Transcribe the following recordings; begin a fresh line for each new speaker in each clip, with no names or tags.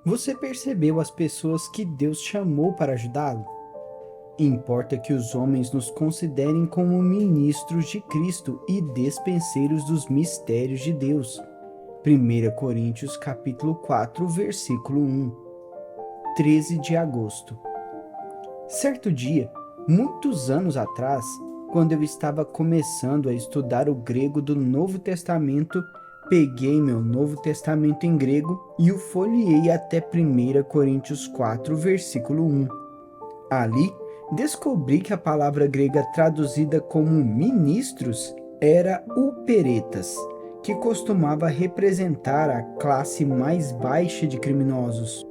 Você percebeu as pessoas que Deus chamou para ajudá-lo? Importa que os homens nos considerem como ministros de Cristo e despenseiros dos mistérios de Deus. 1 Coríntios capítulo 4, versículo 1. 13 de agosto. Certo dia, muitos anos atrás, quando eu estava começando a estudar o grego do Novo Testamento, peguei meu Novo Testamento em grego e o folheei até 1 Coríntios 4, versículo 1. Ali, descobri que a palavra grega traduzida como ministros era uperetas, que costumava representar a classe mais baixa de criminosos.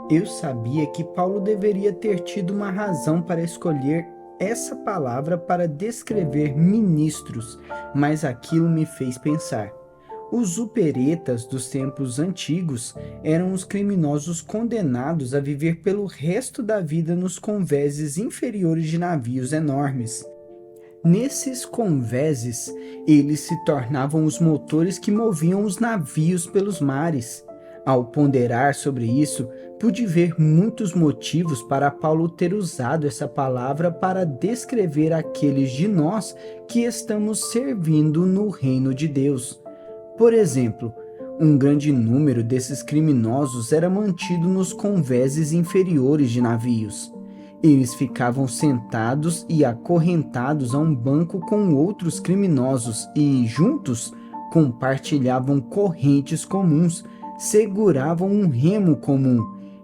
Eu sabia que Paulo deveria ter tido uma razão para escolher essa palavra para descrever ministros, mas aquilo me fez pensar. Os uperetas dos tempos antigos eram os criminosos condenados a viver pelo resto da vida nos convéses inferiores de navios enormes. Nesses convéses, eles se tornavam os motores que moviam os navios pelos mares. Ao ponderar sobre isso, pude ver muitos motivos para Paulo ter usado essa palavra para descrever aqueles de nós que estamos servindo no reino de Deus. Por exemplo, um grande número desses criminosos era mantido nos convéses inferiores de navios. Eles ficavam sentados e acorrentados a um banco com outros criminosos e, juntos, compartilhavam correntes comuns, seguravam um remo comum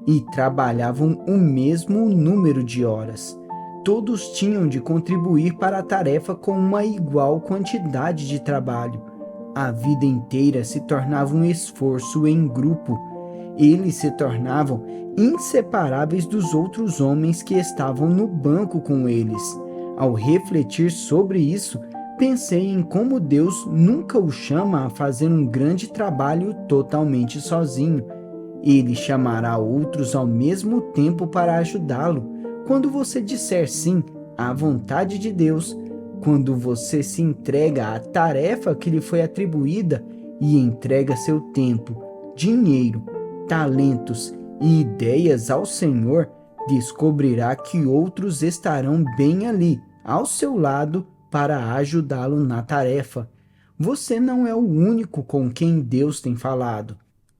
e trabalhavam o mesmo número de horas. Todos tinham de contribuir para a tarefa com uma igual quantidade de trabalho. A vida inteira se tornava um esforço em grupo. Eles se tornavam inseparáveis dos outros homens que estavam no banco com eles. Ao refletir sobre isso, pensei em como Deus nunca o chama a fazer um grande trabalho totalmente sozinho. Ele chamará outros ao mesmo tempo para ajudá-lo. Quando você disser sim à vontade de Deus, quando você se entrega à tarefa que lhe foi atribuída e entrega seu tempo, dinheiro, talentos e ideias ao Senhor, descobrirá que outros estarão bem ali, ao seu lado, para ajudá-lo na tarefa. Você não é o único com quem Deus tem falado.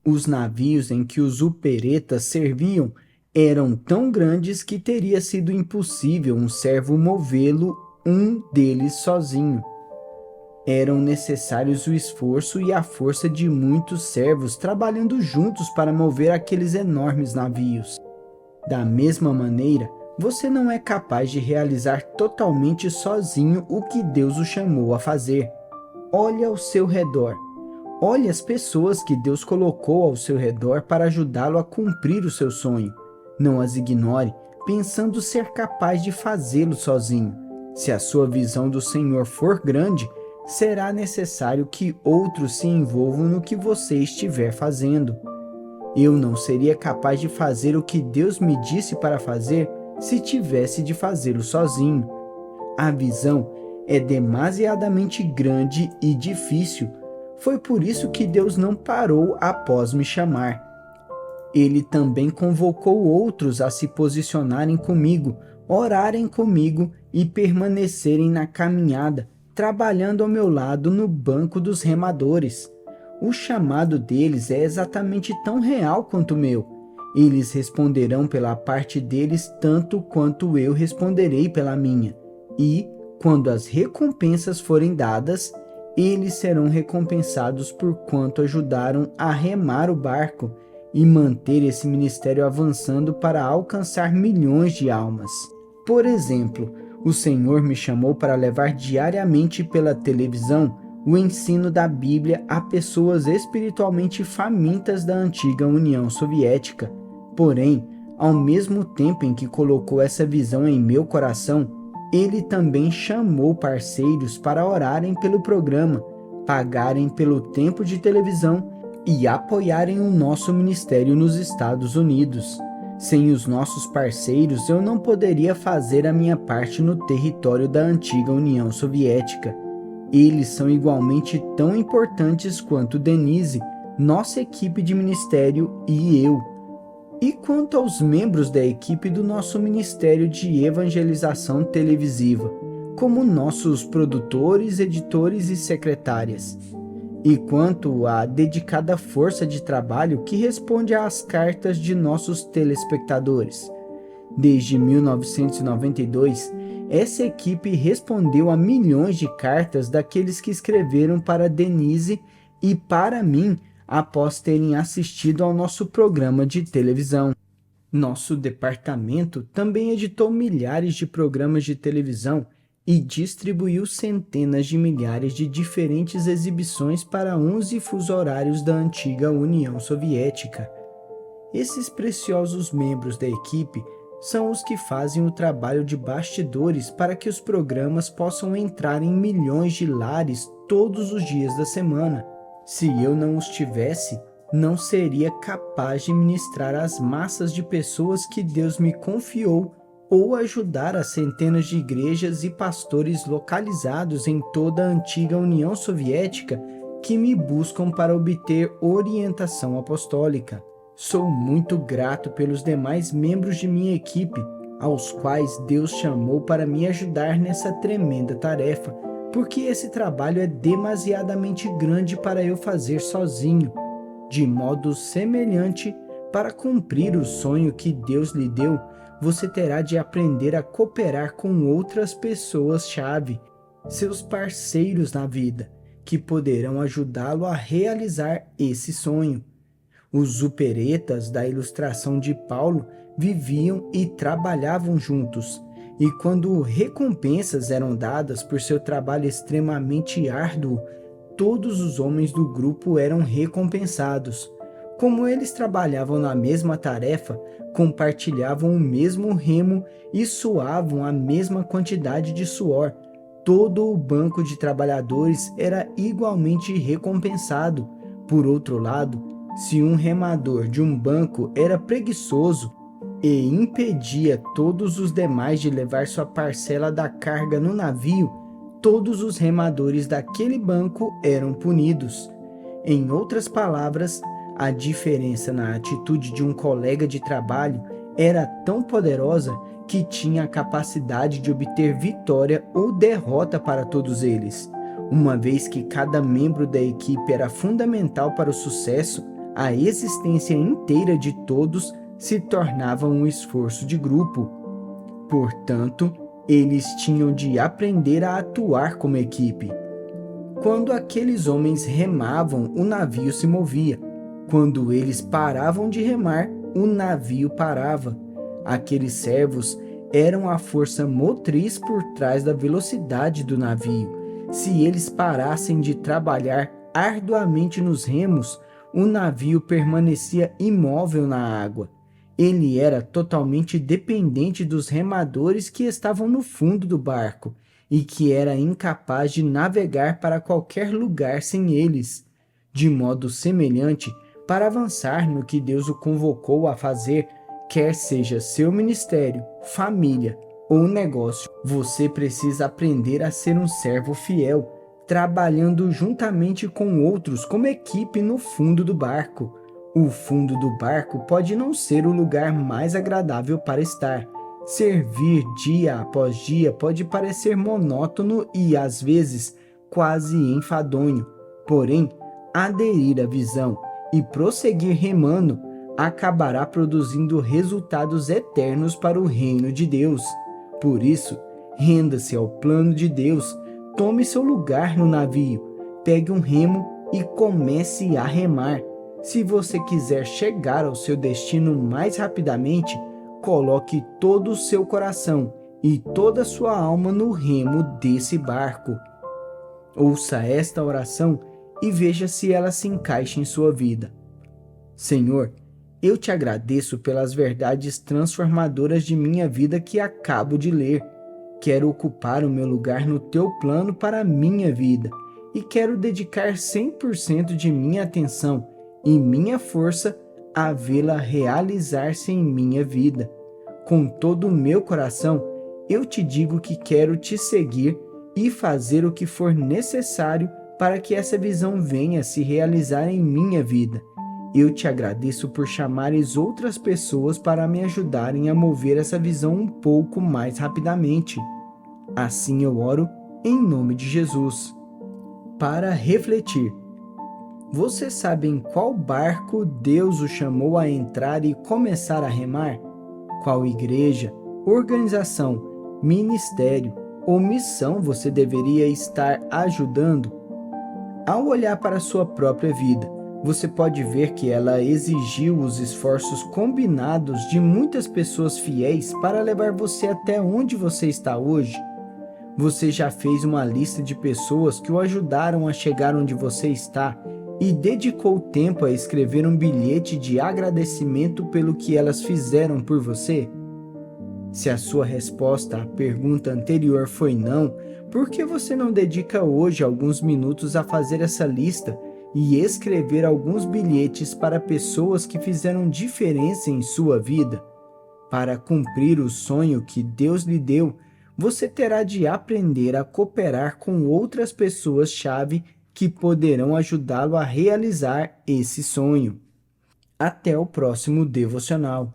Os navios em que os uperetas serviam eram tão grandes que teria sido impossível um servo movê-lo um deles sozinho. Eram necessários o esforço e a força de muitos servos trabalhando juntos para mover aqueles enormes navios. Da mesma maneira, você não é capaz de realizar totalmente sozinho o que Deus o chamou a fazer. Olhe ao seu redor. Olhe as pessoas que Deus colocou ao seu redor para ajudá-lo a cumprir o seu sonho. Não as ignore, pensando ser capaz de fazê-lo sozinho. Se a sua visão do Senhor for grande, será necessário que outros se envolvam no que você estiver fazendo. Eu não seria capaz de fazer o que Deus me disse para fazer se tivesse de fazê-lo sozinho. A visão é demasiadamente grande e difícil. Foi por isso que Deus não parou após me chamar. Ele também convocou outros a se posicionarem comigo, orarem comigo e permanecerem na caminhada, trabalhando ao meu lado no banco dos remadores. O chamado deles é exatamente tão real quanto o meu. Eles responderão pela parte deles tanto quanto eu responderei pela minha. E, quando as recompensas forem dadas, eles serão recompensados por quanto ajudaram a remar o barco e manter esse ministério avançando para alcançar milhões de almas. Por exemplo, o Senhor me chamou para levar diariamente pela televisão o ensino da Bíblia a pessoas espiritualmente famintas da antiga União Soviética. Porém, ao mesmo tempo em que colocou essa visão em meu coração, Ele também chamou parceiros para orarem pelo programa, pagarem pelo tempo de televisão e apoiarem o nosso ministério nos Estados Unidos. Sem os nossos parceiros, eu não poderia fazer a minha parte no território da antiga União Soviética. Eles são igualmente tão importantes quanto Denise, nossa equipe de ministério e eu. E quanto aos membros da equipe do nosso Ministério de Evangelização Televisiva, como nossos produtores, editores e secretárias? E quanto à dedicada força de trabalho que responde às cartas de nossos telespectadores? Desde 1992, essa equipe respondeu a milhões de cartas daqueles que escreveram para Denise e para mim após terem assistido ao nosso programa de televisão. Nosso departamento também editou milhares de programas de televisão e distribuiu centenas de milhares de diferentes exibições para 11 fuso horários da antiga União Soviética. Esses preciosos membros da equipe são os que fazem o trabalho de bastidores para que os programas possam entrar em milhões de lares todos os dias da semana. Se eu não os tivesse, não seria capaz de ministrar às massas de pessoas que Deus me confiou ou ajudar as centenas de igrejas e pastores localizados em toda a antiga União Soviética que me buscam para obter orientação apostólica. Sou muito grato pelos demais membros de minha equipe, aos quais Deus chamou para me ajudar nessa tremenda tarefa, porque esse trabalho é demasiadamente grande para eu fazer sozinho. De modo semelhante, para cumprir o sonho que Deus lhe deu, você terá de aprender a cooperar com outras pessoas-chave, seus parceiros na vida, que poderão ajudá-lo a realizar esse sonho. Os zuperetas da ilustração de Paulo viviam e trabalhavam juntos, e quando recompensas eram dadas por seu trabalho extremamente árduo, todos os homens do grupo eram recompensados. Como eles trabalhavam na mesma tarefa, compartilhavam o mesmo remo e suavam a mesma quantidade de suor, todo o banco de trabalhadores era igualmente recompensado. Por outro lado, se um remador de um banco era preguiçoso e impedia todos os demais de levar sua parcela da carga no navio, todos os remadores daquele banco eram punidos. Em outras palavras, a diferença na atitude de um colega de trabalho era tão poderosa que tinha a capacidade de obter vitória ou derrota para todos eles. Uma vez que cada membro da equipe era fundamental para o sucesso, a existência inteira de todos se tornava um esforço de grupo. Portanto, eles tinham de aprender a atuar como equipe. Quando aqueles homens remavam, o navio se movia. Quando eles paravam de remar, o navio parava. Aqueles servos eram a força motriz por trás da velocidade do navio. Se eles parassem de trabalhar arduamente nos remos, o navio permanecia imóvel na água. Ele era totalmente dependente dos remadores que estavam no fundo do barco e que era incapaz de navegar para qualquer lugar sem eles. De modo semelhante, para avançar no que Deus o convocou a fazer, quer seja seu ministério, família ou negócio, você precisa aprender a ser um servo fiel, trabalhando juntamente com outros como equipe no fundo do barco. O fundo do barco pode não ser o lugar mais agradável para estar. Servir dia após dia pode parecer monótono e, às vezes, quase enfadonho. Porém, aderir à visão e prosseguir remando acabará produzindo resultados eternos para o reino de Deus. Por isso, renda-se ao plano de Deus, tome seu lugar no navio, pegue um remo e comece a remar. Se você quiser chegar ao seu destino mais rapidamente, coloque todo o seu coração e toda a sua alma no remo desse barco. Ouça esta oração e veja se ela se encaixa em sua vida. Senhor, eu te agradeço pelas verdades transformadoras de minha vida que acabo de ler. Quero ocupar o meu lugar no teu plano para a minha vida e quero dedicar 100% de minha atenção e minha força a vê-la realizar-se em minha vida. Com todo o meu coração, eu te digo que quero te seguir e fazer o que for necessário para que essa visão venha se realizar em minha vida. Eu te agradeço por chamares outras pessoas para me ajudarem a mover essa visão um pouco mais rapidamente. Assim eu oro em nome de Jesus. Para refletir. Você sabe em qual barco Deus o chamou a entrar e começar a remar? Qual igreja, organização, ministério ou missão você deveria estar ajudando? Ao olhar para a sua própria vida, você pode ver que ela exigiu os esforços combinados de muitas pessoas fiéis para levar você até onde você está hoje. Você já fez uma lista de pessoas que o ajudaram a chegar onde você está e dedicou tempo a escrever um bilhete de agradecimento pelo que elas fizeram por você? Se a sua resposta à pergunta anterior foi não, por que você não dedica hoje alguns minutos a fazer essa lista e escrever alguns bilhetes para pessoas que fizeram diferença em sua vida? Para cumprir o sonho que Deus lhe deu, você terá de aprender a cooperar com outras pessoas-chave que poderão ajudá-lo a realizar esse sonho. Até o próximo devocional.